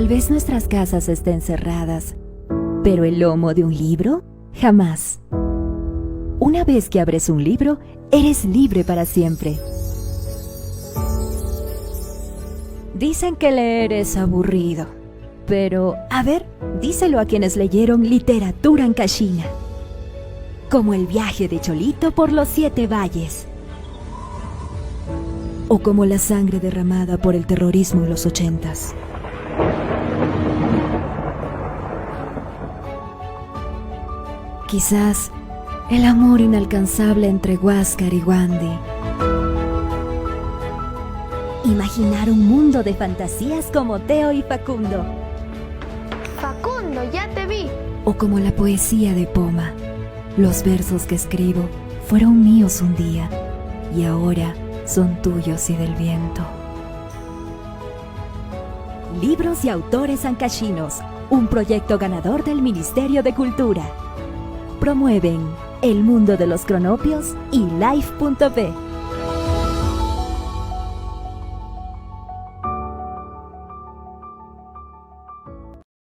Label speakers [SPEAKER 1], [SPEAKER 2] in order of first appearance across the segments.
[SPEAKER 1] Tal vez nuestras casas estén cerradas, pero el lomo de un libro, jamás. Una vez que abres un libro, eres libre para siempre. Dicen que leer es aburrido, pero, a ver, díselo a quienes leyeron literatura ancashina. Como el viaje de Cholito por los 7 valles. O como la sangre derramada por el terrorismo en los 80s. Quizás el amor inalcanzable entre Huáscar y Wandy. Imaginar un mundo de fantasías como Teo y Facundo.
[SPEAKER 2] Facundo, ya te vi.
[SPEAKER 1] O como la poesía de Poma. Los versos que escribo fueron míos un día y ahora son tuyos y del viento. Libros y autores ancashinos, un proyecto ganador del Ministerio de Cultura. Promueven El Mundo de los Cronopios y Life.b.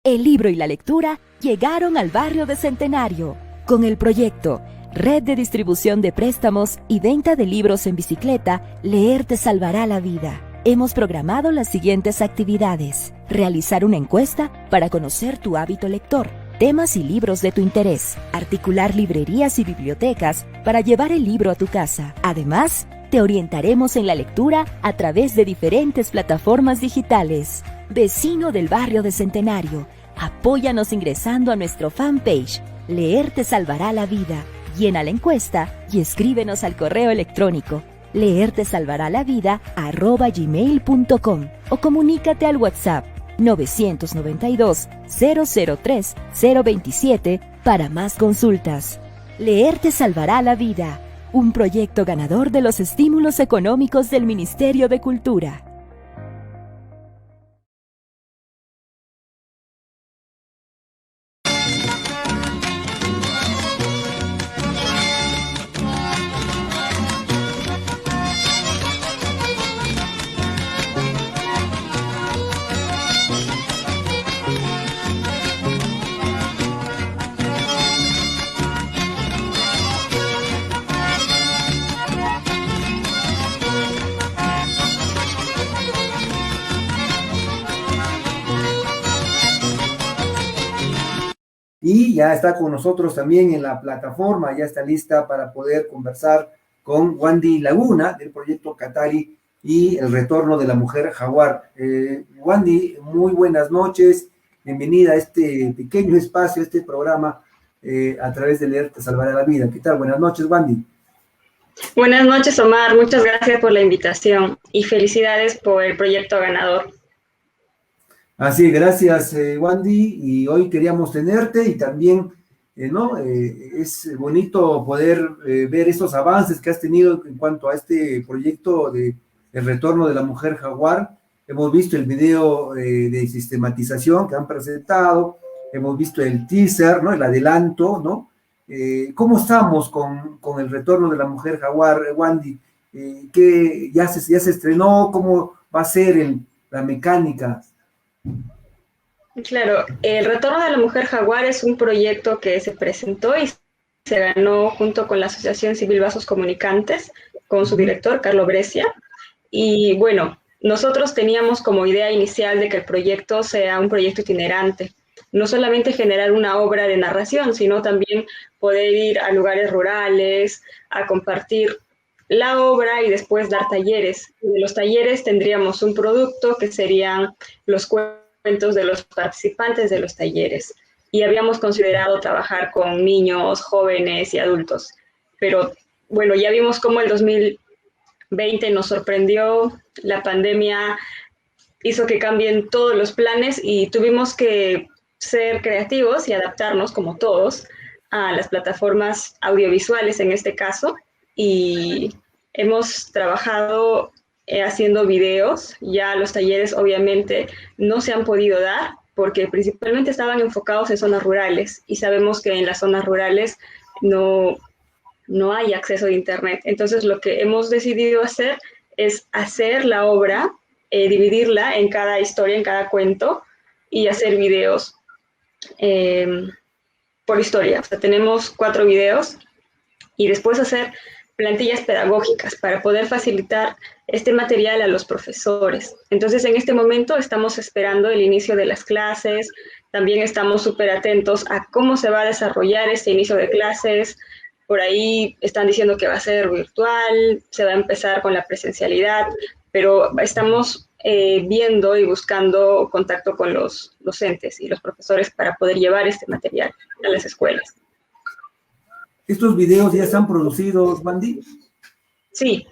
[SPEAKER 1] El libro y la lectura llegaron al barrio de Centenario con el proyecto Red de Distribución de Préstamos y Venta de Libros en Bicicleta, Leer te salvará la vida. Hemos programado las siguientes actividades. Realizar una encuesta para conocer tu hábito lector, temas y libros de tu interés. Articular librerías y bibliotecas para llevar el libro a tu casa. Además, te orientaremos en la lectura a través de diferentes plataformas digitales. Vecino del barrio de Centenario, apóyanos ingresando a nuestro fanpage Leer te salvará la vida. Llena la encuesta y escríbenos al correo electrónico leertesalvaralavida@gmail.com o comunícate al WhatsApp 992 003 027 para más consultas. Leer te salvará la vida, un proyecto ganador de los estímulos económicos del Ministerio de Cultura.
[SPEAKER 3] Y ya está con nosotros también en la plataforma, ya está lista para poder conversar con Wandy Laguna del proyecto Katari y el retorno de la mujer jaguar. Wandy, muy buenas noches, bienvenida a este pequeño espacio, a este programa a través de Leer te salvará la vida. ¿Qué tal? Buenas noches, Wandy.
[SPEAKER 4] Buenas noches, Omar, muchas gracias por la invitación y felicidades por el proyecto ganador.
[SPEAKER 3] Así, gracias, Wandy, y hoy queríamos tenerte y también, es bonito poder ver estos avances que has tenido en cuanto a este proyecto de el retorno de la mujer jaguar. Hemos visto el video de sistematización que han presentado, hemos visto el teaser, ¿no? El adelanto, ¿no? ¿Cómo estamos con el retorno de la mujer jaguar, Wandy? ¿Qué ya se estrenó? ¿Cómo va a ser la mecánica?
[SPEAKER 4] Claro, el Retorno de la Mujer Jaguar es un proyecto que se presentó y se ganó junto con la Asociación Civil Vasos Comunicantes, con su director, Carlo Brescia. Y bueno, nosotros teníamos como idea inicial de que el proyecto sea un proyecto itinerante, no solamente generar una obra de narración, sino también poder ir a lugares rurales, a compartir la obra y después dar talleres. De los talleres tendríamos un producto que serían los cuentos de los participantes de los talleres. Y habíamos considerado trabajar con niños, jóvenes y adultos. Pero bueno, ya vimos cómo el 2020 nos sorprendió, la pandemia hizo que cambien todos los planes y tuvimos que ser creativos y adaptarnos, como todos, a las plataformas audiovisuales en este caso. Y hemos trabajado haciendo videos. Ya los talleres obviamente no se han podido dar porque principalmente estaban enfocados en zonas rurales y sabemos que en las zonas rurales no hay acceso a internet. Entonces lo que hemos decidido hacer es hacer la obra, dividirla en cada historia, en cada cuento, y hacer videos por historia. O sea, tenemos 4 videos y después hacer plantillas pedagógicas para poder facilitar este material a los profesores. Entonces, en este momento estamos esperando el inicio de las clases, también estamos súper atentos a cómo se va a desarrollar este inicio de clases. Por ahí están diciendo que va a ser virtual, se va a empezar con la presencialidad, pero estamos viendo y buscando contacto con los docentes y los profesores para poder llevar este material a las escuelas.
[SPEAKER 3] ¿Estos videos ya están producidos, Wandy?
[SPEAKER 4] Sí,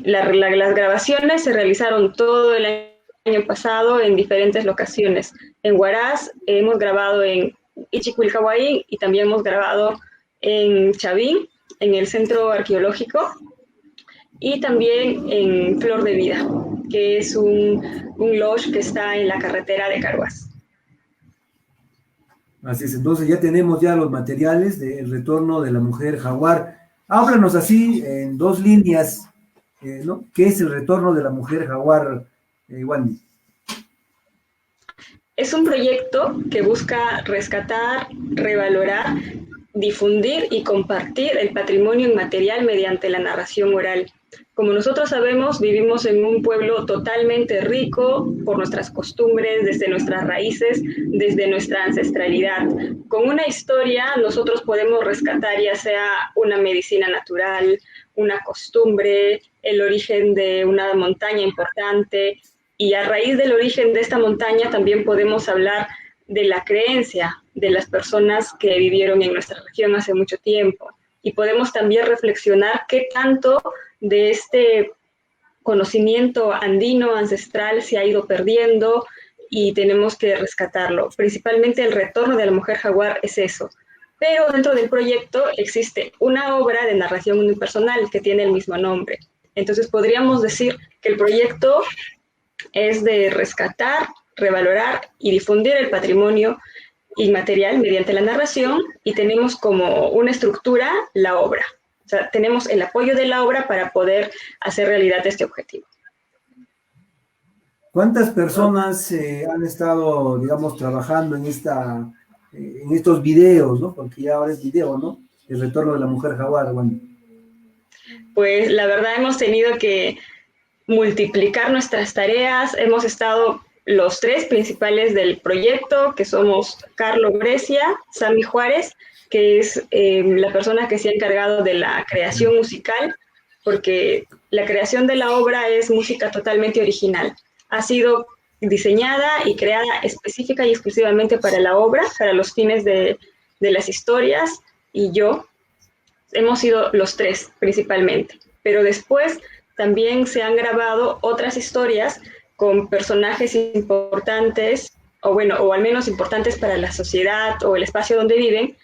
[SPEAKER 4] las grabaciones se realizaron todo el año pasado en diferentes locaciones. En Huaraz hemos grabado en Ichiquilcahuay y también hemos grabado en Chavín, en el centro arqueológico, y también en Flor de Vida, que es un lodge que está en la carretera de Carhuaz.
[SPEAKER 3] Así es, entonces ya tenemos ya los materiales del retorno de la mujer jaguar. Háblanos así en 2 líneas, ¿no? ¿Qué es el retorno de la mujer jaguar, Wandy?
[SPEAKER 4] Es un proyecto que busca rescatar, revalorar, difundir y compartir el patrimonio inmaterial mediante la narración oral. Como nosotros sabemos, vivimos en un pueblo totalmente rico por nuestras costumbres, desde nuestras raíces, desde nuestra ancestralidad. Con una historia nosotros podemos rescatar ya sea una medicina natural, una costumbre, el origen de una montaña importante, y a raíz del origen de esta montaña también podemos hablar de la creencia de las personas que vivieron en nuestra región hace mucho tiempo. Y podemos también reflexionar qué tanto de este conocimiento andino, ancestral, se ha ido perdiendo y tenemos que rescatarlo. Principalmente el retorno de la mujer jaguar es eso. Pero dentro del proyecto existe una obra de narración unipersonal que tiene el mismo nombre. Entonces podríamos decir que el proyecto es de rescatar, revalorar y difundir el patrimonio inmaterial mediante la narración, y tenemos como una estructura la obra. O sea, tenemos el apoyo de la obra para poder hacer realidad este objetivo.
[SPEAKER 3] ¿Cuántas personas han estado, digamos, trabajando en estos videos, ¿no? Porque ya ahora es video, ¿no? El retorno de la mujer jaguar, Wandy.
[SPEAKER 4] Pues la verdad hemos tenido que multiplicar nuestras tareas. Hemos estado los 3 principales del proyecto, que somos Carlo Brescia, Sammy Juárez, que es la persona que se ha encargado de la creación musical, porque la creación de la obra es música totalmente original. Ha sido diseñada y creada específica y exclusivamente para la obra, para los fines de las historias, y yo. Hemos sido los 3 principalmente, pero después también se han grabado otras historias con personajes importantes, o al menos importantes para la sociedad o el espacio donde viven,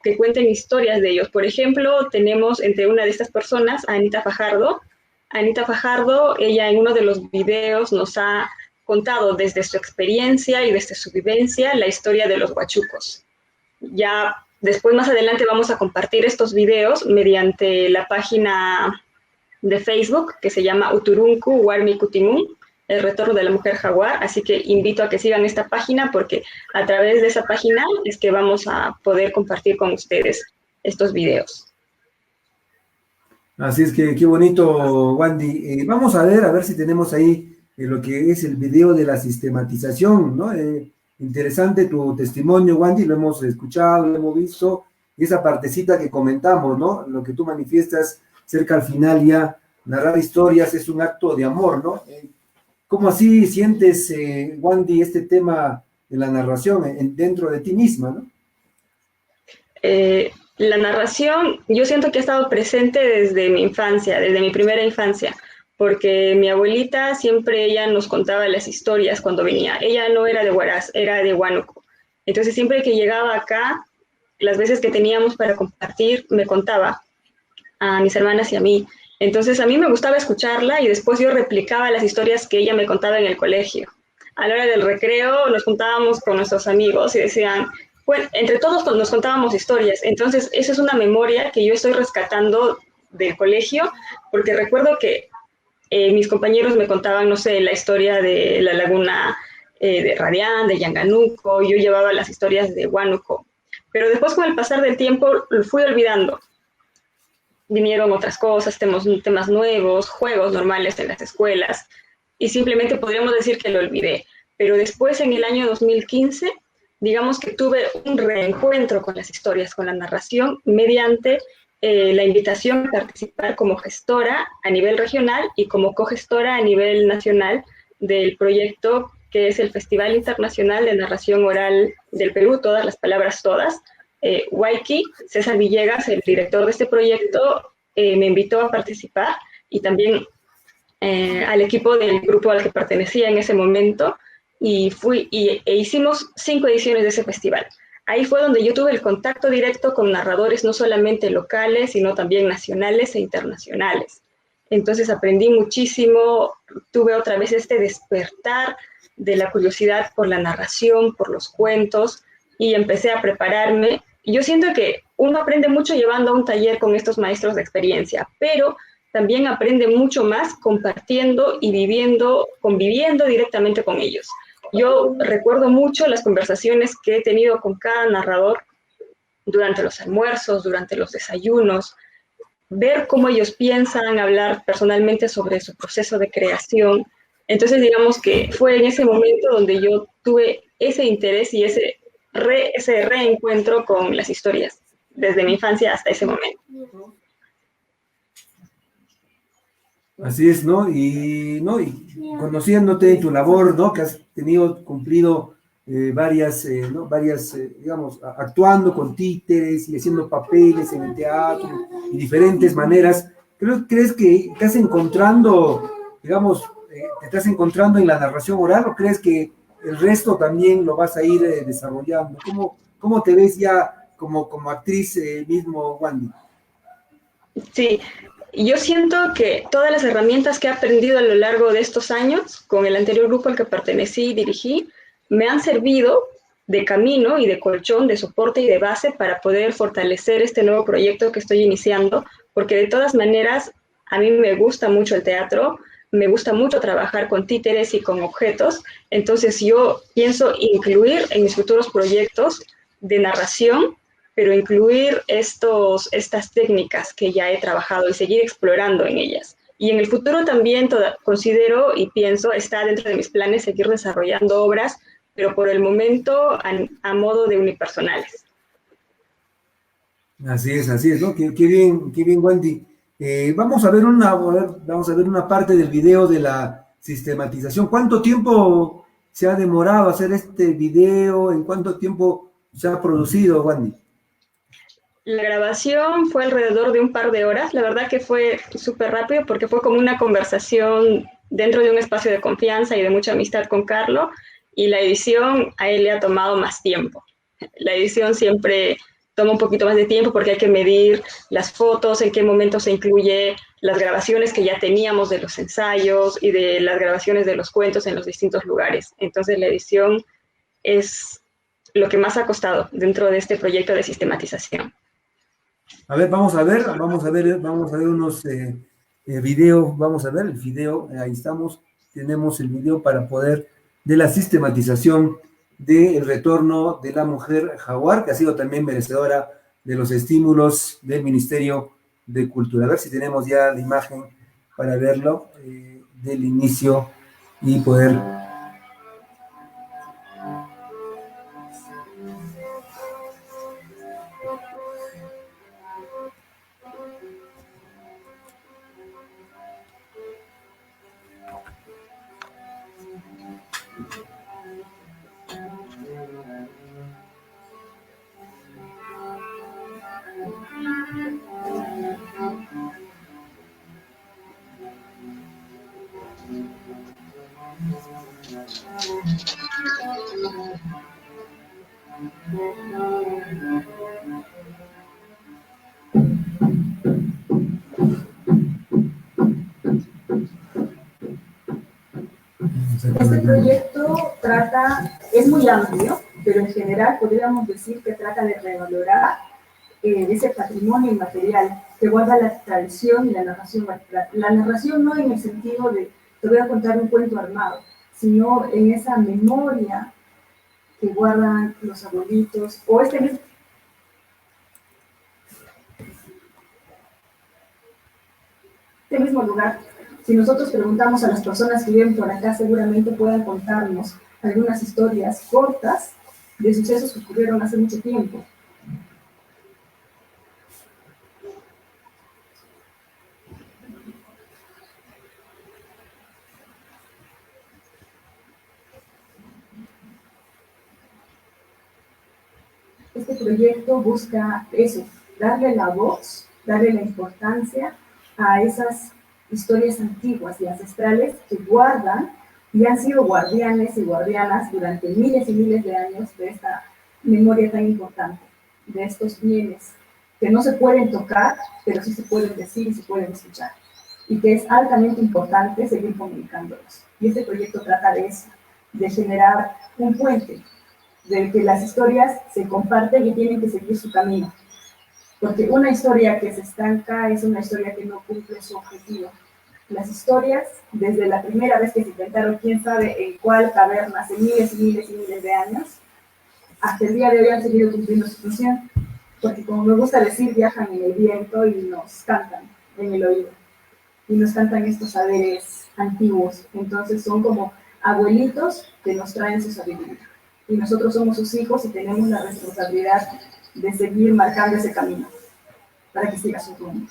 [SPEAKER 4] que cuenten historias de ellos. Por ejemplo, tenemos entre una de estas personas a Anita Fajardo. Anita Fajardo, ella en uno de los videos nos ha contado desde su experiencia y desde su vivencia la historia de los huachucos. Ya después, más adelante, vamos a compartir estos videos mediante la página de Facebook que se llama Uturunku Warmi Kutimun, el retorno de la mujer jaguar, así que invito a que sigan esta página porque a través de esa página es que vamos a poder compartir con ustedes estos videos.
[SPEAKER 3] Así es que qué bonito, Wandy. Vamos a ver si tenemos ahí lo que es el video de la sistematización, ¿no? Interesante tu testimonio, Wandy, lo hemos escuchado, lo hemos visto, y esa partecita que comentamos, ¿no? Lo que tú manifiestas cerca al final ya, narrar historias es un acto de amor, ¿no? ¿Cómo así sientes, Wandy, este tema de la narración dentro de ti misma, ¿no?
[SPEAKER 4] La narración, yo siento que ha estado presente desde mi infancia, desde mi primera infancia, porque mi abuelita siempre ella nos contaba las historias cuando venía. Ella no era de Huaraz, era de Huánuco. Entonces siempre que llegaba acá, las veces que teníamos para compartir, me contaba a mis hermanas y a mí. Entonces a mí me gustaba escucharla y después yo replicaba las historias que ella me contaba en el colegio. A la hora del recreo nos juntábamos con nuestros amigos y decían, bueno, entre todos nos contábamos historias. Entonces esa es una memoria que yo estoy rescatando del colegio, porque recuerdo que mis compañeros me contaban, no sé, la historia de la laguna de Radián, de Yanganuco, yo llevaba las historias de Huánuco. Pero después, con el pasar del tiempo, lo fui olvidando. Vinieron otras cosas, temas nuevos, juegos normales en las escuelas, y simplemente podríamos decir que lo olvidé. Pero después, en el año 2015, digamos que tuve un reencuentro con las historias, con la narración, mediante la invitación a participar como gestora a nivel regional y como cogestora a nivel nacional del proyecto que es el Festival Internacional de Narración Oral del Perú, Todas las Palabras Todas. Waiki, César Villegas, el director de este proyecto, me invitó a participar, y también al equipo del grupo al que pertenecía en ese momento, y hicimos 5 ediciones de ese festival. Ahí fue donde yo tuve el contacto directo con narradores no solamente locales, sino también nacionales e internacionales. Entonces aprendí muchísimo, tuve otra vez este despertar de la curiosidad por la narración, por los cuentos, y empecé a prepararme. Yo siento que uno aprende mucho llevando a un taller con estos maestros de experiencia, pero también aprende mucho más compartiendo y conviviendo directamente con ellos. Yo recuerdo mucho las conversaciones que he tenido con cada narrador durante los almuerzos, durante los desayunos, ver cómo ellos piensan, hablar personalmente sobre su proceso de creación. Entonces, digamos que fue en ese momento donde yo tuve ese interés y ese reencuentro con las historias, desde mi infancia hasta ese momento.
[SPEAKER 3] Así es, ¿no? Y conociéndote en tu labor, ¿no? Que has cumplido digamos, actuando con títeres y haciendo papeles en el teatro y diferentes maneras. ¿Crees que estás encontrando, digamos, te estás encontrando en la narración oral, o crees que el resto también lo vas a ir desarrollando? ¿Cómo te ves ya como actriz mismo, Wandy?
[SPEAKER 4] Sí, yo siento que todas las herramientas que he aprendido a lo largo de estos años, con el anterior grupo al que pertenecí y dirigí, me han servido de camino y de colchón, de soporte y de base para poder fortalecer este nuevo proyecto que estoy iniciando, porque de todas maneras a mí me gusta mucho el teatro, me gusta mucho trabajar con títeres y con objetos. Entonces yo pienso incluir en mis futuros proyectos de narración, pero incluir estas técnicas que ya he trabajado y seguir explorando en ellas. Y en el futuro también considero y pienso, está dentro de mis planes, seguir desarrollando obras, pero por el momento a modo de unipersonales.
[SPEAKER 3] Así es, ¿no? Qué bien, Wendy. Vamos a ver una parte del video de la sistematización. ¿Cuánto tiempo se ha demorado hacer este video? ¿En cuánto tiempo se ha producido, Wendy?
[SPEAKER 4] La grabación fue alrededor de un par de horas. La verdad que fue súper rápido, porque fue como una conversación dentro de un espacio de confianza y de mucha amistad con Carlo, y la edición a él le ha tomado más tiempo. La edición siempre toma un poquito más de tiempo porque hay que medir las fotos, en qué momento se incluye las grabaciones que ya teníamos de los ensayos y de las grabaciones de los cuentos en los distintos lugares. Entonces la edición es lo que más ha costado dentro de este proyecto de sistematización.
[SPEAKER 3] A ver, vamos a ver unos videos, vamos a ver el video, ahí estamos, tenemos el video para poder, de la sistematización del retorno de la mujer jaguar, que ha sido también merecedora de los estímulos del Ministerio de Cultura. A ver si tenemos ya la imagen para verlo del inicio y poder...
[SPEAKER 5] Este proyecto es muy amplio, pero en general podríamos decir que trata de revalorar ese patrimonio inmaterial que guarda la tradición y la narración. La narración no en el sentido de te voy a contar un cuento armado, sino en esa memoria que guardan los abuelitos, o este mismo lugar. Si nosotros preguntamos a las personas que viven por acá, seguramente puedan contarnos algunas historias cortas de sucesos que ocurrieron hace mucho tiempo. Este proyecto busca eso, darle la voz, darle la importancia a esas historias antiguas y ancestrales que guardan y han sido guardianes y guardianas durante miles y miles de años de esta memoria tan importante, de estos bienes que no se pueden tocar, pero sí se pueden decir y se pueden escuchar, y que es altamente importante seguir comunicándolos. Y este proyecto trata de eso, de generar un puente, de que las historias se comparten y tienen que seguir su camino. Porque una historia que se estanca es una historia que no cumple su objetivo. Las historias, desde la primera vez que se inventaron, quién sabe en cuál caverna, hace miles y miles y miles de años, hasta el día de hoy han seguido cumpliendo su función. Porque como me gusta decir, viajan en el viento y nos cantan en el oído. Y nos cantan estos saberes antiguos. Entonces son como abuelitos que nos traen su sabiduría. Y nosotros somos sus hijos y tenemos la responsabilidad de seguir marcando ese camino para que siga su rumbo.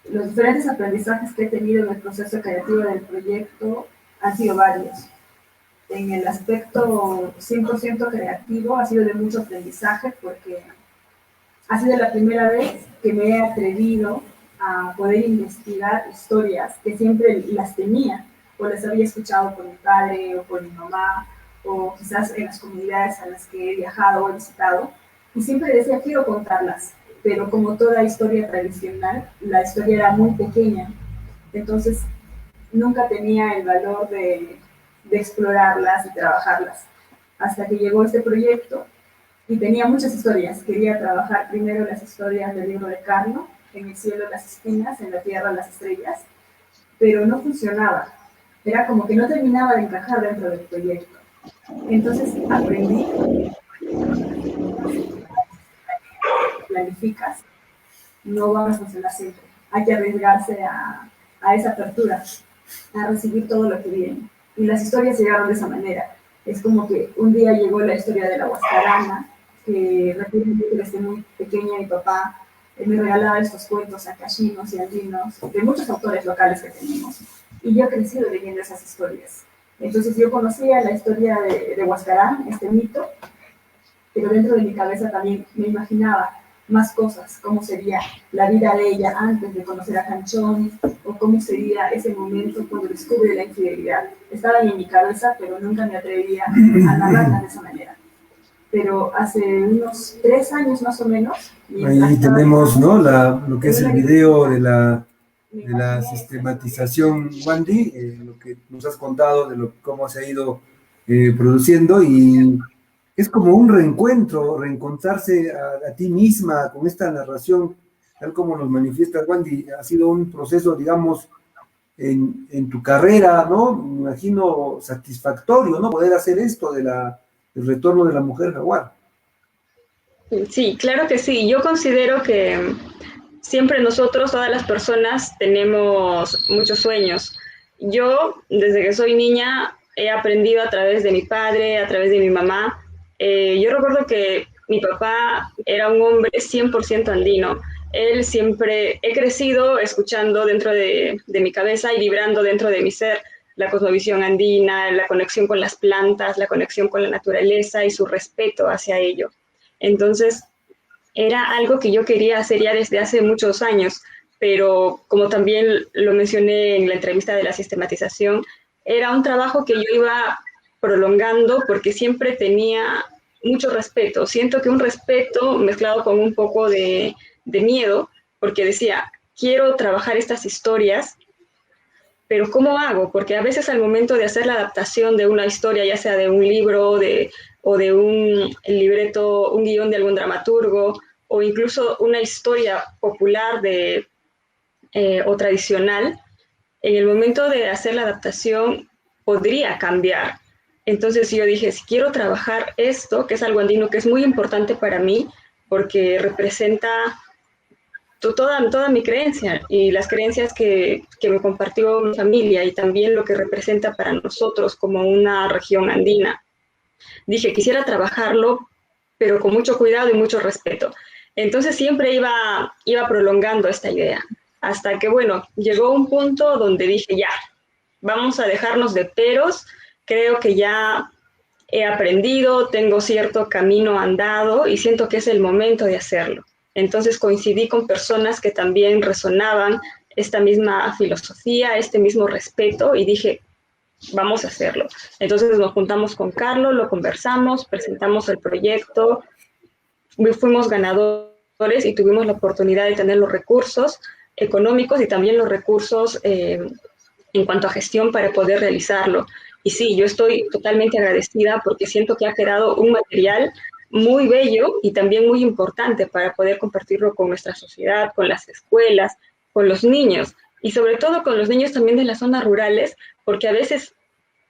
[SPEAKER 5] Los diferentes aprendizajes que he tenido en el proceso creativo del proyecto han sido varios. En el aspecto 100% creativo ha sido de mucho aprendizaje porque ha sido la primera vez que me he atrevido a poder investigar historias que siempre las tenía o las había escuchado por mi padre o por mi mamá, o quizás en las comunidades a las que he viajado o he visitado, y siempre decía, quiero contarlas, pero como toda historia tradicional, la historia era muy pequeña, entonces nunca tenía el valor de explorarlas y trabajarlas, hasta que llegó este proyecto, y tenía muchas historias. Quería trabajar primero las historias del libro de Carlo, en el cielo las espinas, en la tierra las estrellas, pero no funcionaba, era como que no terminaba de encajar dentro del proyecto. Entonces aprendí, planificas, no van a funcionar siempre. Hay que arriesgarse a esa apertura, a recibir todo lo que viene. Y las historias llegaron de esa manera. Es como que un día llegó la historia de la Huascarana, que recuerdo que desde muy pequeña mi papá me regalaba estos cuentos acashinos y andinos de muchos autores locales que tenemos. Y yo he crecido leyendo esas historias. Entonces yo conocía la historia de Huascarán, este mito, pero dentro de mi cabeza también me imaginaba más cosas, cómo sería la vida de ella antes de conocer a Canchón, o cómo sería ese momento cuando descubre la infidelidad. Estaban en mi cabeza, pero nunca me atrevía a narrarla de esa manera. Pero hace unos 3 años más o menos...
[SPEAKER 3] Ahí tenemos, ¿no?, lo que es el video de la sistematización, Wandy, lo que nos has contado de cómo se ha ido produciendo, y es como un reencontrarse a ti misma con esta narración, tal como nos manifiesta Wandy. Ha sido un proceso, digamos, en tu carrera, ¿no? Me imagino satisfactorio, ¿no?, poder hacer esto del retorno de la mujer jaguar.
[SPEAKER 4] Sí, claro que sí. Yo considero que siempre nosotros, todas las personas, tenemos muchos sueños. Yo, desde que soy niña, he aprendido a través de mi padre, a través de mi mamá. Yo recuerdo que mi papá era un hombre 100% andino. Él siempre, he crecido escuchando dentro de mi cabeza y vibrando dentro de mi ser la cosmovisión andina, la conexión con las plantas, la conexión con la naturaleza y su respeto hacia ello. Entonces, era algo que yo quería hacer ya desde hace muchos años, pero como también lo mencioné en la entrevista de la sistematización, era un trabajo que yo iba prolongando porque siempre tenía mucho respeto. Siento que un respeto mezclado con un poco de miedo, porque decía, quiero trabajar estas historias, pero ¿cómo hago? Porque a veces al momento de hacer la adaptación de una historia, ya sea de un libro o de un libreto, un guión de algún dramaturgo, o incluso una historia popular o tradicional, en el momento de hacer la adaptación podría cambiar. Entonces yo dije, si quiero trabajar esto, que es algo andino, que es muy importante para mí, porque representa toda mi creencia y las creencias que me compartió mi familia y también lo que representa para nosotros como una región andina. Dije, quisiera trabajarlo, pero con mucho cuidado y mucho respeto. Entonces siempre iba prolongando esta idea, hasta que, bueno, llegó un punto donde dije, ya, vamos a dejarnos de peros, creo que ya he aprendido, tengo cierto camino andado y siento que es el momento de hacerlo. Entonces coincidí con personas que también resonaban esta misma filosofía, este mismo respeto, y dije, vamos a hacerlo. Entonces nos juntamos con Carlos, lo conversamos, presentamos el proyecto, fuimos ganadores y tuvimos la oportunidad de tener los recursos económicos y también los recursos en cuanto a gestión para poder realizarlo. Y sí, yo estoy totalmente agradecida porque siento que ha quedado un material muy bello y también muy importante para poder compartirlo con nuestra sociedad, con las escuelas, con los niños y sobre todo con los niños también de las zonas rurales, porque a veces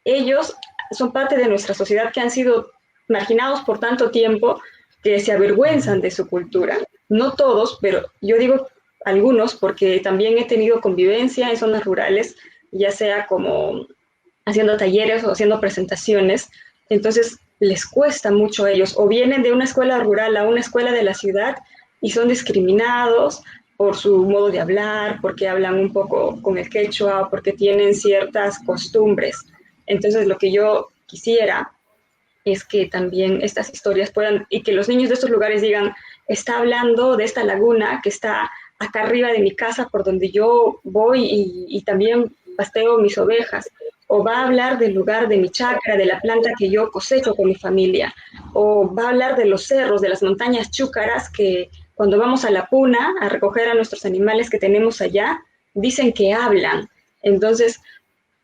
[SPEAKER 4] ellos son parte de nuestra sociedad que han sido marginados por tanto tiempo que se avergüenzan de su cultura. No todos, pero yo digo algunos porque también he tenido convivencia en zonas rurales, ya sea como haciendo talleres o haciendo presentaciones, entonces les cuesta mucho a ellos, o vienen de una escuela rural a una escuela de la ciudad y son discriminados por su modo de hablar, porque hablan un poco con el quechua, porque tienen ciertas costumbres. Entonces lo que yo quisiera es que también estas historias puedan, y que los niños de estos lugares digan, está hablando de esta laguna que está acá arriba de mi casa por donde yo voy y también pasteo mis ovejas, o va a hablar del lugar de mi chacra, de la planta que yo cosecho con mi familia, o va a hablar de los cerros, de las montañas chúcaras que cuando vamos a la puna a recoger a nuestros animales que tenemos allá, dicen que hablan. Entonces,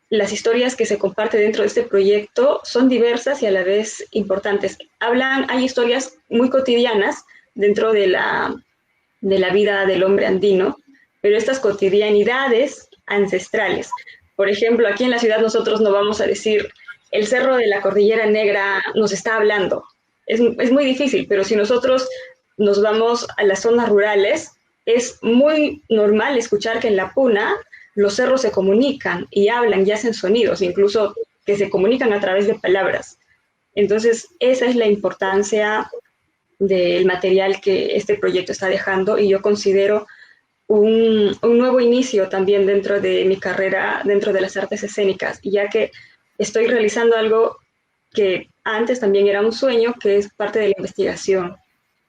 [SPEAKER 4] las historias que se comparten dentro de este proyecto son diversas y a la vez importantes. Hay historias muy cotidianas dentro de la vida del hombre andino, pero estas cotidianidades ancestrales. Por ejemplo, aquí en la ciudad nosotros no vamos a decir, el cerro de la Cordillera Negra nos está hablando. Es muy difícil, pero si nosotros nos vamos a las zonas rurales, es muy normal escuchar que en la puna los cerros se comunican y hablan y hacen sonidos, incluso que se comunican a través de palabras. Entonces, esa es la importancia del material que este proyecto está dejando y yo considero un nuevo inicio también dentro de mi carrera, dentro de las artes escénicas, ya que estoy realizando algo que antes también era un sueño, que es parte de la investigación.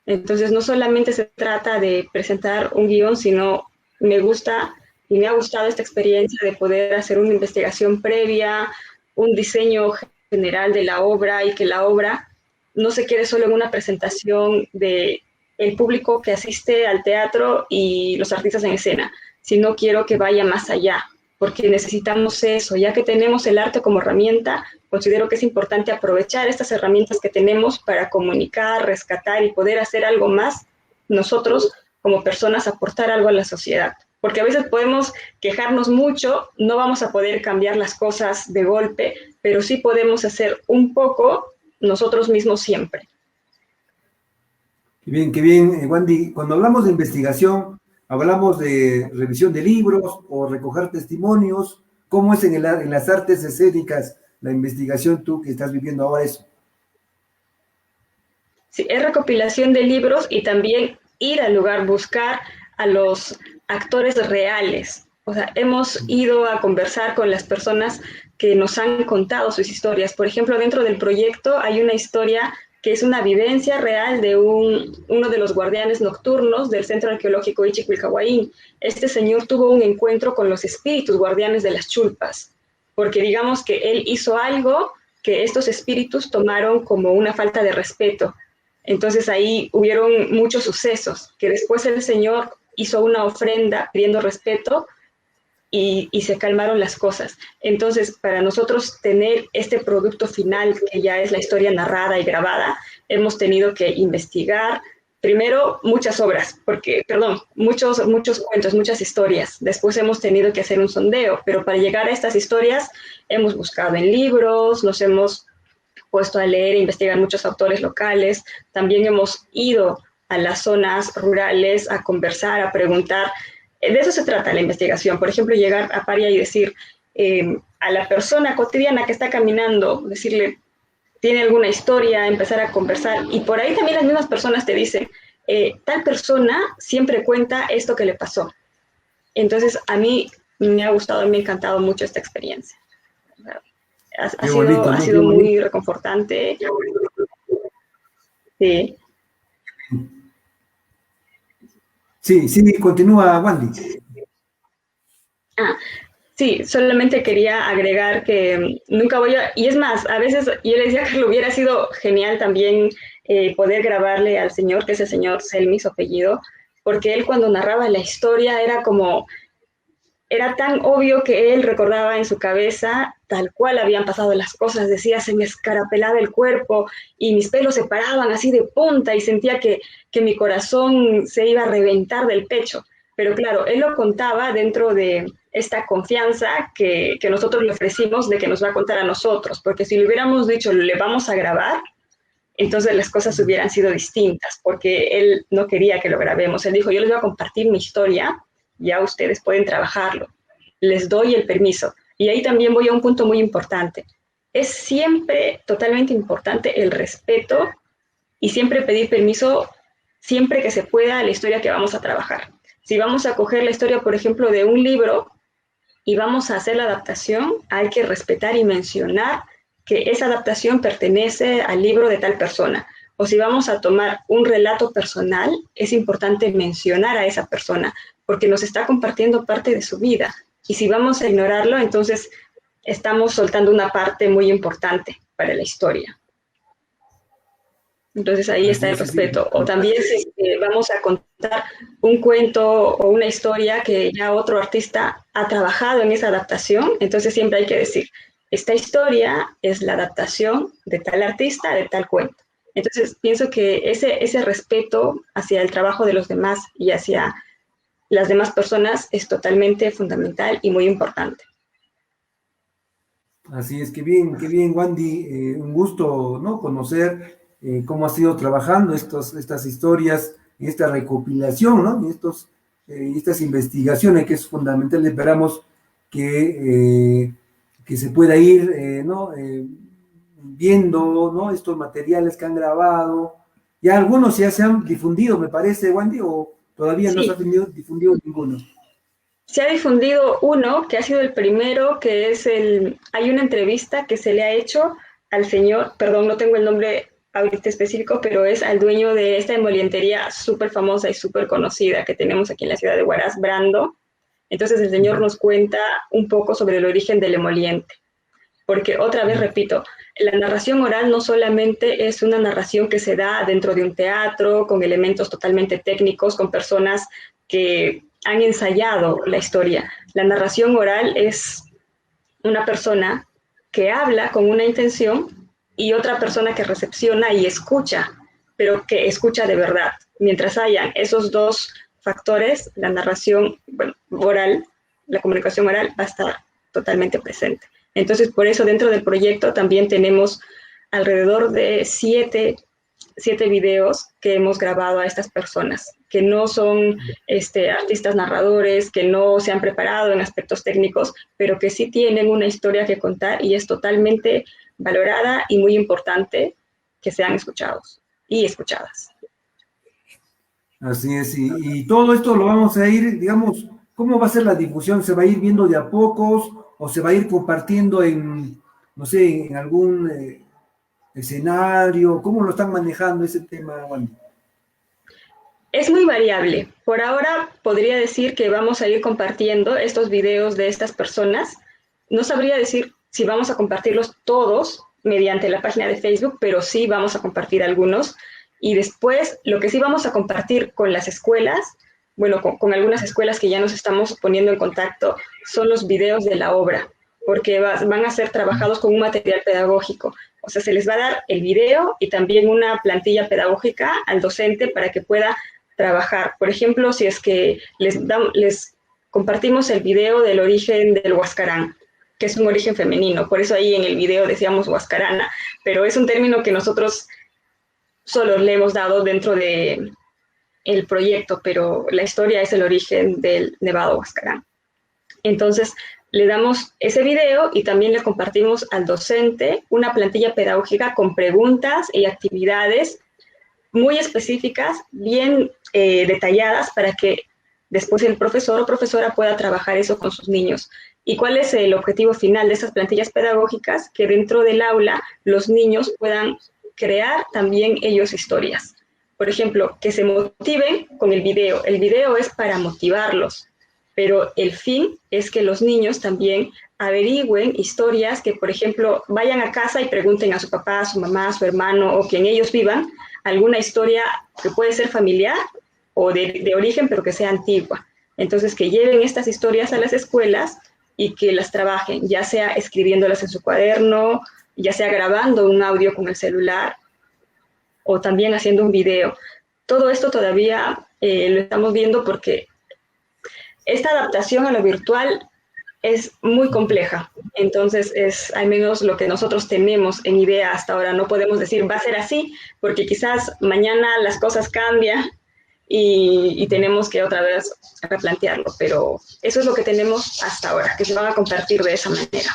[SPEAKER 4] Entonces, no solamente se trata de presentar un guión, sino me gusta y me ha gustado esta experiencia de poder hacer una investigación previa, un diseño general de la obra y que la obra no se quede solo en una presentación de el público que asiste al teatro y los artistas en escena, sino quiero que vaya más allá, porque necesitamos eso, ya que tenemos el arte como herramienta, considero que es importante aprovechar estas herramientas que tenemos para comunicar, rescatar y poder hacer algo más, nosotros como personas aportar algo a la sociedad, porque a veces podemos quejarnos mucho, no vamos a poder cambiar las cosas de golpe, pero sí podemos hacer un poco nosotros mismos siempre.
[SPEAKER 3] Qué bien, Wandy. Cuando hablamos de investigación, hablamos de revisión de libros o recoger testimonios. ¿Cómo es en las artes escénicas la investigación tú que estás viviendo ahora eso?
[SPEAKER 4] Sí, es recopilación de libros y también ir al lugar, buscar a los actores reales. O sea, hemos ido a conversar con las personas que nos han contado sus historias. Por ejemplo, dentro del proyecto hay una historia que es una vivencia real de uno de los guardianes nocturnos del Centro Arqueológico Ichiquilcahuaín. Este señor tuvo un encuentro con los espíritus guardianes de las chulpas, porque digamos que él hizo algo que estos espíritus tomaron como una falta de respeto. Entonces ahí hubieron muchos sucesos, que después el señor hizo una ofrenda pidiendo respeto y se calmaron las cosas. Entonces, para nosotros tener este producto final, que ya es la historia narrada y grabada, hemos tenido que investigar, primero muchas obras, muchos cuentos, muchas historias. Después hemos tenido que hacer un sondeo, pero para llegar a estas historias hemos buscado en libros, nos hemos puesto a leer e investigar muchos autores locales. También hemos ido a las zonas rurales a conversar, a preguntar. De eso se trata la investigación. Por ejemplo, llegar a Paria y decir a la persona cotidiana que está caminando, decirle, tiene alguna historia, empezar a conversar, y por ahí también las mismas personas te dicen, tal persona siempre cuenta esto que le pasó. Entonces, a mí me ha gustado, me ha encantado mucho esta experiencia. Ha sido muy reconfortante. Sí.
[SPEAKER 3] Sí, continúa, Wandy.
[SPEAKER 4] Sí, solamente quería agregar que nunca voy a, y es más, a veces yo le decía que lo hubiera sido genial también poder grabarle al señor, que es el señor Selmi, su apellido, porque él cuando narraba la historia era tan obvio que él recordaba en su cabeza tal cual habían pasado las cosas, decía, se me escarapelaba el cuerpo y mis pelos se paraban así de punta y sentía que mi corazón se iba a reventar del pecho. Pero claro, él lo contaba dentro de esta confianza que nosotros le ofrecimos de que nos va a contar a nosotros, porque si le hubiéramos dicho, le vamos a grabar, entonces las cosas hubieran sido distintas, porque él no quería que lo grabemos. Él dijo, yo les voy a compartir mi historia, ya ustedes pueden trabajarlo, les doy el permiso. Y ahí también voy a un punto muy importante. Es siempre totalmente importante el respeto y siempre pedir permiso siempre que se pueda a la historia que vamos a trabajar. Si vamos a coger la historia, por ejemplo, de un libro y vamos a hacer la adaptación, hay que respetar y mencionar que esa adaptación pertenece al libro de tal persona. O si vamos a tomar un relato personal, es importante mencionar a esa persona, porque nos está compartiendo parte de su vida. Y si vamos a ignorarlo, entonces estamos soltando una parte muy importante para la historia. Entonces ahí está el respeto. O también si vamos a contar un cuento o una historia que ya otro artista ha trabajado en esa adaptación, entonces siempre hay que decir, esta historia es la adaptación de tal artista, de tal cuento. Entonces pienso que ese respeto hacia el trabajo de los demás y hacia las demás personas es totalmente fundamental y muy importante.
[SPEAKER 3] Así es, qué bien, Wandy. Un gusto, ¿no?, conocer cómo has ido trabajando estas historias y esta recopilación, ¿no?, y estas investigaciones, que es fundamental. Esperamos que se pueda ir viendo, ¿no?, estos materiales que han grabado. Ya algunos ya se han difundido, me parece, Wandy, o todavía no se ha difundido ninguno.
[SPEAKER 4] Se ha difundido uno, que ha sido el primero, que es hay una entrevista que se le ha hecho al señor, perdón, no tengo el nombre ahorita específico, pero es al dueño de esta emolientería súper famosa y súper conocida que tenemos aquí en la ciudad de Huaraz, Brando. Entonces el señor nos cuenta un poco sobre el origen del emoliente. Porque otra vez repito, la narración oral no solamente es una narración que se da dentro de un teatro, con elementos totalmente técnicos, con personas que han ensayado la historia. La narración oral es una persona que habla con una intención y otra persona que recepciona y escucha, pero que escucha de verdad. Mientras hayan esos dos factores, la narración oral, la comunicación oral va a estar totalmente presente. Entonces, por eso dentro del proyecto también tenemos alrededor de 7 videos que hemos grabado a estas personas, que no son artistas narradores, que no se han preparado en aspectos técnicos, pero que sí tienen una historia que contar y es totalmente valorada y muy importante que sean escuchados y escuchadas.
[SPEAKER 3] Así es, y todo esto lo vamos a ir, digamos, ¿cómo va a ser la difusión? ¿Se va a ir viendo de a pocos o se va a ir compartiendo en, no sé, en algún escenario? ¿Cómo lo están manejando ese tema, Wandy?
[SPEAKER 4] Es muy variable. Por ahora podría decir que vamos a ir compartiendo estos videos de estas personas. No sabría decir si vamos a compartirlos todos mediante la página de Facebook, pero sí vamos a compartir algunos. Y después, lo que sí vamos a compartir con las escuelas, bueno, con algunas escuelas que ya nos estamos poniendo en contacto, son los videos de la obra, porque van a ser trabajados con un material pedagógico. O sea, se les va a dar el video y también una plantilla pedagógica al docente para que pueda trabajar. Por ejemplo, si es que les compartimos el video del origen del huascarán, que es un origen femenino, por eso ahí en el video decíamos huascarana, pero es un término que nosotros solo le hemos dado dentro de el proyecto, pero la historia es el origen del Nevado Huascarán. Entonces, le damos ese video y también le compartimos al docente una plantilla pedagógica con preguntas y actividades muy específicas, bien detalladas, para que después el profesor o profesora pueda trabajar eso con sus niños. ¿Y cuál es el objetivo final de esas plantillas pedagógicas? Que dentro del aula los niños puedan crear también ellos historias. Por ejemplo, que se motiven con el video. El video es para motivarlos, pero el fin es que los niños también averigüen historias, que por ejemplo vayan a casa y pregunten a su papá, a su mamá, a su hermano o quien ellos vivan, alguna historia que puede ser familiar o de origen, pero que sea antigua. Entonces, que lleven estas historias a las escuelas y que las trabajen, ya sea escribiéndolas en su cuaderno, ya sea grabando un audio con el celular o también haciendo un video. Todo esto todavía lo estamos viendo porque esta adaptación a lo virtual es muy compleja. Entonces, es al menos lo que nosotros tenemos en idea hasta ahora. No podemos decir va a ser así, porque quizás mañana las cosas cambian y tenemos que otra vez replantearlo. Pero eso es lo que tenemos hasta ahora, que se van a compartir de esa manera.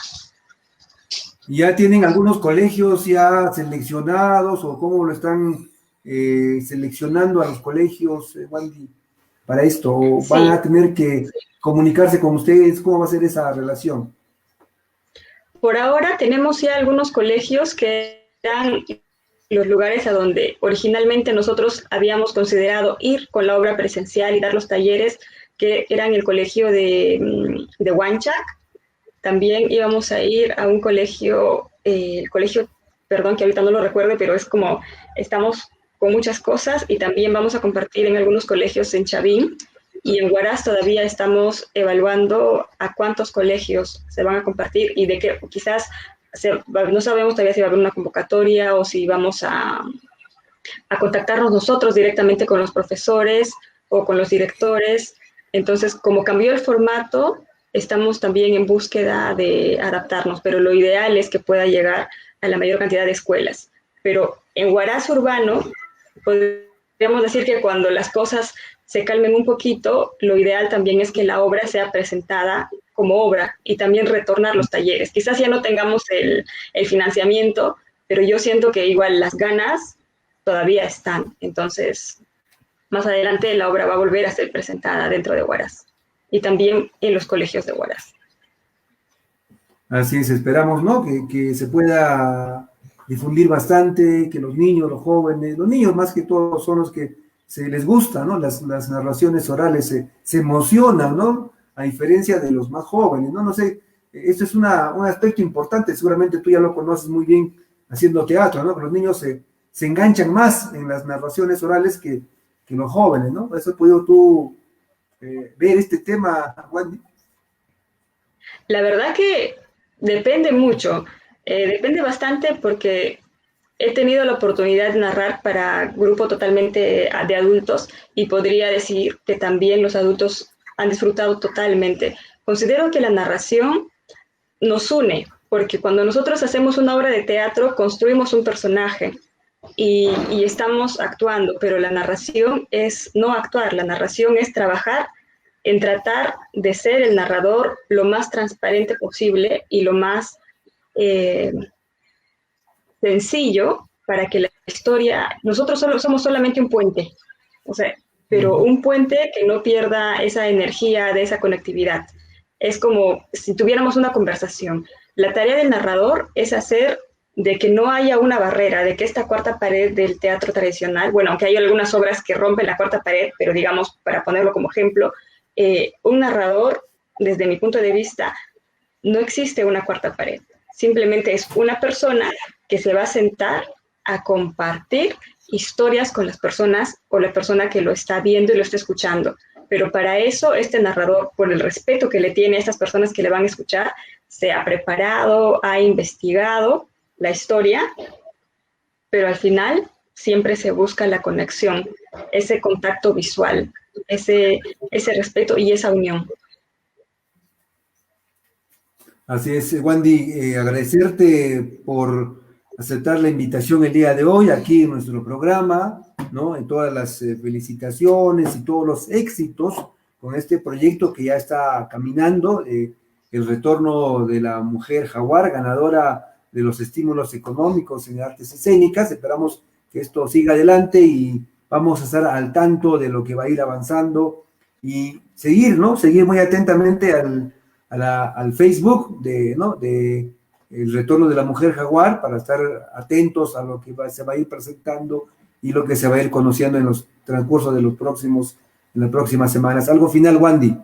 [SPEAKER 3] ¿Ya tienen algunos colegios ya seleccionados o cómo lo están seleccionando a los colegios, Wandy, para esto? ¿O van a tener que comunicarse con ustedes? ¿Cómo va a ser esa relación?
[SPEAKER 4] Por ahora tenemos ya algunos colegios que eran los lugares a donde originalmente nosotros habíamos considerado ir con la obra presencial y dar los talleres, que eran el colegio de Huanchac. También íbamos a ir a un colegio, perdón que ahorita no lo recuerdo, pero es como estamos con muchas cosas, y también vamos a compartir en algunos colegios en Chavín, y en Huaraz todavía estamos evaluando a cuántos colegios se van a compartir y de qué, quizás no sabemos todavía si va a haber una convocatoria o si vamos a contactarnos nosotros directamente con los profesores o con los directores. Entonces, como cambió el formato, estamos también en búsqueda de adaptarnos, pero lo ideal es que pueda llegar a la mayor cantidad de escuelas. Pero en Huaraz urbano, podríamos decir que cuando las cosas se calmen un poquito, lo ideal también es que la obra sea presentada como obra y también retornar los talleres. Quizás ya no tengamos el financiamiento, pero yo siento que igual las ganas todavía están. Entonces, más adelante la obra va a volver a ser presentada dentro de Huaraz y también en los colegios de Huaraz.
[SPEAKER 3] Así es, esperamos, ¿no? Que se pueda difundir bastante, que los niños, los jóvenes, los niños más que todo son los que se les gusta, ¿no? Las narraciones orales se emocionan, ¿no? A diferencia de los más jóvenes, ¿no? No sé, esto es un aspecto importante, seguramente tú ya lo conoces muy bien haciendo teatro, ¿no? Que los niños se enganchan más en las narraciones orales que los jóvenes, ¿no? ¿Eso has podido tú ver este tema, Wandy?
[SPEAKER 4] La verdad que depende mucho, depende bastante porque he tenido la oportunidad de narrar para grupo totalmente de adultos y podría decir que también los adultos han disfrutado totalmente. Considero que la narración nos une, porque cuando nosotros hacemos una obra de teatro, construimos un personaje y estamos actuando, pero la narración es no actuar, la narración es trabajar en tratar de ser el narrador lo más transparente posible y lo más sencillo para que la historia, nosotros somos solamente un puente, o sea, pero un puente que no pierda esa energía de esa conectividad. Es como si tuviéramos una conversación. La tarea del narrador es hacer de que no haya una barrera, de que esta cuarta pared del teatro tradicional, bueno, aunque hay algunas obras que rompen la cuarta pared, pero digamos, para ponerlo como ejemplo, un narrador, desde mi punto de vista, no existe una cuarta pared. Simplemente es una persona que se va a sentar a compartir historias con las personas o la persona que lo está viendo y lo está escuchando. Pero para eso este narrador, por el respeto que le tiene a estas personas que le van a escuchar, se ha preparado, ha investigado la historia, pero al final siempre se busca la conexión, ese contacto visual, ese respeto y esa unión.
[SPEAKER 3] Así es, Wandy, agradecerte por aceptar la invitación el día de hoy aquí en nuestro programa, ¿no? En todas las felicitaciones y todos los éxitos con este proyecto que ya está caminando, el retorno de la mujer jaguar, ganadora de los estímulos económicos en artes escénicas. Esperamos que esto siga adelante y vamos a estar al tanto de lo que va a ir avanzando y seguir, ¿no? Seguir muy atentamente al Facebook de el retorno de la mujer jaguar para estar atentos a lo que se va a ir presentando y lo que se va a ir conociendo en los transcurso de en las próximas semanas. ¿Algo final, Wandy?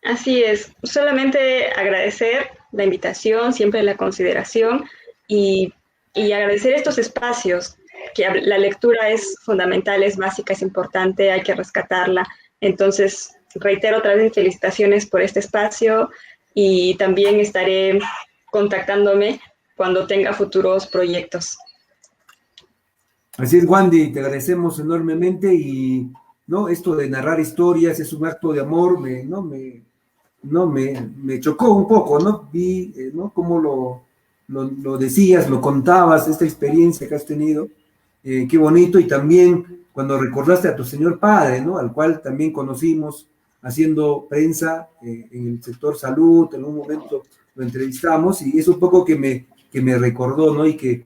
[SPEAKER 4] Así es, solamente agradecer la invitación, siempre la consideración y agradecer estos espacios, que la lectura es fundamental, es básica, es importante, hay que rescatarla. Entonces, reitero otra vez felicitaciones por este espacio y también estaré contactándome cuando tenga futuros proyectos.
[SPEAKER 3] Así es, Wandy, te agradecemos enormemente y no, esto de narrar historias es un acto de amor, me chocó un poco, ¿no? Vi, ¿no? Cómo lo decías, lo contabas, esta experiencia que has tenido, qué bonito, y también cuando recordaste a tu señor padre, ¿no? Al cual también conocimos haciendo prensa en el sector salud, en un momento lo entrevistamos, y es un poco que me recordó, ¿no? Y que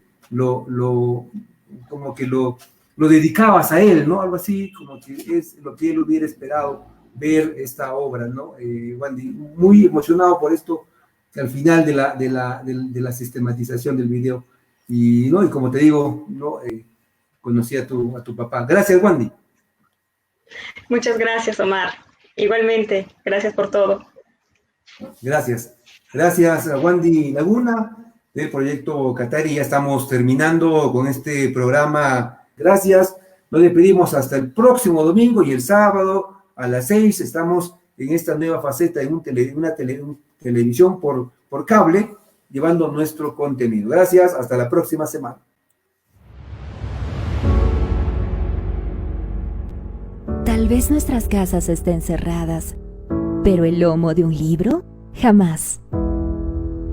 [SPEAKER 3] como que lo dedicabas a él, ¿no? Algo así, como que es lo que él hubiera esperado ver esta obra, ¿no? Wandy, muy emocionado por esto, que al final de la sistematización del video, y como te digo, ¿no? Conocí a tu papá. Gracias, Wandy.
[SPEAKER 4] Muchas gracias, Omar. Igualmente, gracias por todo.
[SPEAKER 3] Gracias. Gracias a Wandy Laguna del proyecto Katari. Ya estamos terminando con este programa. Gracias. Nos despedimos hasta el próximo domingo, y el sábado a las 6 estamos en esta nueva faceta en una televisión por cable, llevando nuestro contenido. Gracias. Hasta la próxima semana.
[SPEAKER 1] Tal vez nuestras casas estén cerradas, pero el lomo de un libro, jamás.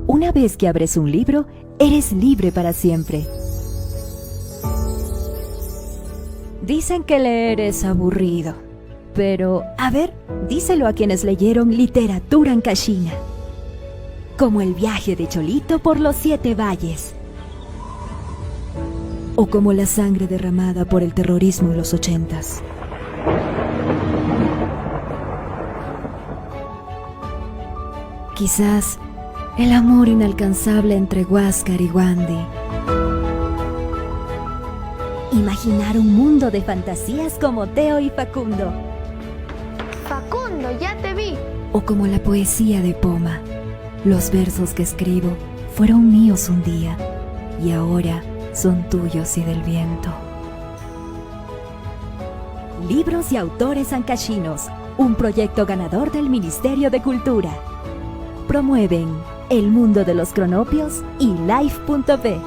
[SPEAKER 1] Una vez que abres un libro, eres libre para siempre. Dicen que leer es aburrido, pero, a ver, díselo a quienes leyeron literatura ancashina, como El viaje de Cholito por los 7 valles, o como La sangre derramada por el terrorismo en los 80s. Quizás el amor inalcanzable entre Huáscar y Wandy. Imaginar un mundo de fantasías como Teo y Facundo.
[SPEAKER 2] Facundo, ya te vi.
[SPEAKER 1] O como la poesía de Poma. Los versos que escribo fueron míos un día y ahora son tuyos y del viento. Libros y autores ancashinos, un proyecto ganador del Ministerio de Cultura. Promueven El Mundo de los Cronopios y Life.b.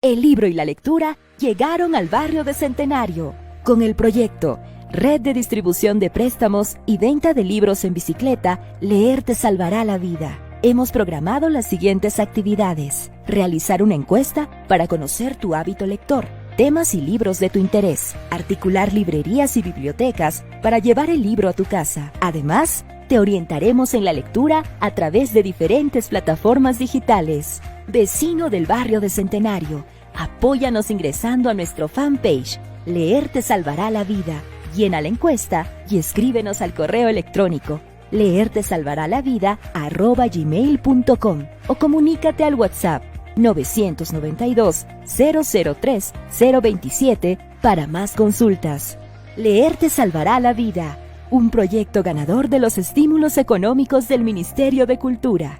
[SPEAKER 1] El libro y la lectura llegaron al barrio de Centenario con el proyecto Red de Distribución de Préstamos y Venta de Libros en Bicicleta, Leer te salvará la vida. Hemos programado las siguientes actividades: realizar una encuesta para conocer tu hábito lector, temas y libros de tu interés, articular librerías y bibliotecas para llevar el libro a tu casa. Además, te orientaremos en la lectura a través de diferentes plataformas digitales. Vecino del barrio de Centenario, apóyanos ingresando a nuestro fanpage Leer te salvará la vida. Llena la encuesta y escríbenos al correo electrónico leertesalvaralavida@gmail.com o comunícate al WhatsApp 992-003-027 para más consultas. Leer te salvará la vida, un proyecto ganador de los estímulos económicos del Ministerio de Cultura.